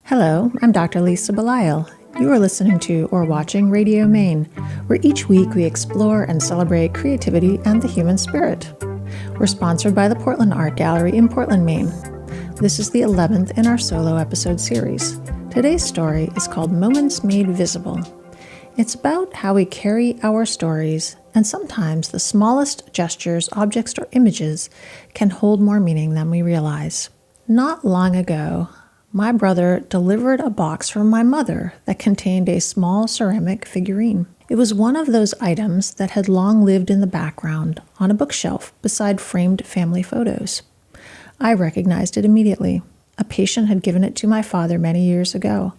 Hello, I'm Dr. Lisa Belisle. You are listening to or watching Radio Maine, where each week we explore and celebrate creativity and the human spirit. We're sponsored by the Portland Art Gallery in Portland, Maine. This is the 11th in our solo episode series. Today's story is called Moments Made Visible. It's about how we carry our stories, and sometimes the smallest gestures, objects, or images can hold more meaning than we realize. Not long ago, my brother delivered a box from my mother that contained a small ceramic figurine. It was one of those items that had long lived in the background on a bookshelf beside framed family photos. I recognized it immediately. A patient had given it to my father many years ago,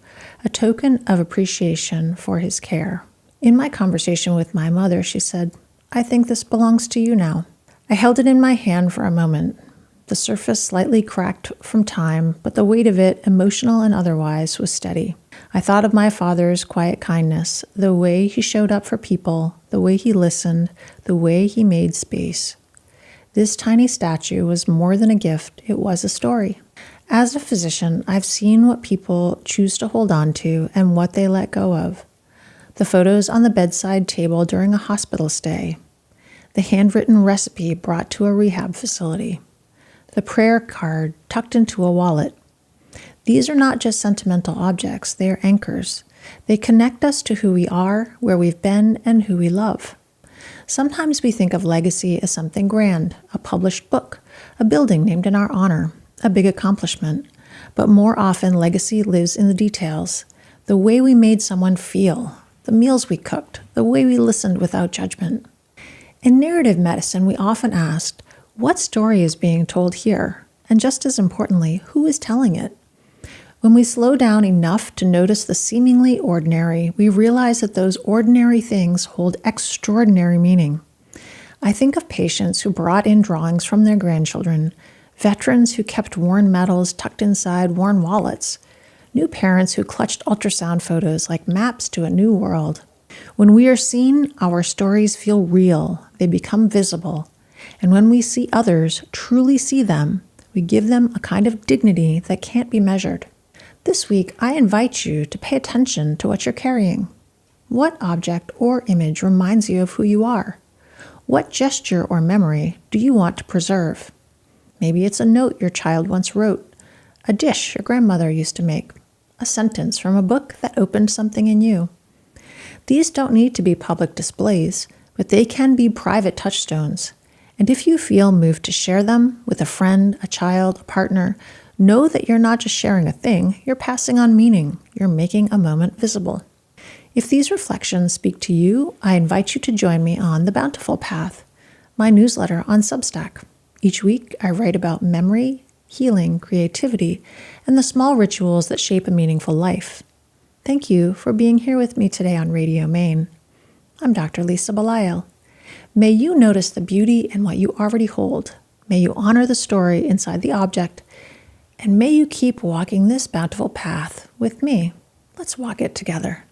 a token of appreciation for his care. In my conversation with my mother, she said, "I think this belongs to you now." I held it in my hand for a moment. The surface slightly cracked from time, but the weight of it, emotional and otherwise, was steady. I thought of my father's quiet kindness, the way he showed up for people, the way he listened, the way he made space. This tiny statue was more than a gift, it was a story. As a physician, I've seen what people choose to hold on to and what they let go of. The photos on the bedside table during a hospital stay. The handwritten recipe brought to a rehab facility. The prayer card tucked into a wallet. These are not just sentimental objects, they are anchors. They connect us to who we are, where we've been, and who we love. Sometimes we think of legacy as something grand, a published book, a building named in our honor, a big accomplishment. But more often, legacy lives in the details. The way we made someone feel, the meals we cooked, the way we listened without judgment. In narrative medicine, we often asked, what story is being told here? And just as importantly, who is telling it? When we slow down enough to notice the seemingly ordinary, we realize that those ordinary things hold extraordinary meaning. I think of patients who brought in drawings from their grandchildren, veterans who kept worn medals tucked inside worn wallets, new parents who clutched ultrasound photos like maps to a new world. When we are seen, our stories feel real, they become visible. And when we see others truly see them, we give them a kind of dignity that can't be measured. This week, I invite you to pay attention to what you're carrying. What object or image reminds you of who you are? What gesture or memory do you want to preserve? Maybe it's a note your child once wrote, a dish your grandmother used to make, a sentence from a book that opened something in you. These don't need to be public displays, but they can be private touchstones. And if you feel moved to share them with a friend, a child, a partner, know that you're not just sharing a thing, you're passing on meaning. You're making a moment visible. If these reflections speak to you, I invite you to join me on the Bountiful Path, my newsletter on Substack. Each week, I write about memory, healing, creativity, and the small rituals that shape a meaningful life. Thank you for being here with me today on Radio Maine. I'm Dr. Lisa Belisle. May you notice the beauty in what you already hold. May you honor the story inside the object. And may you keep walking this bountiful path with me. Let's walk it together.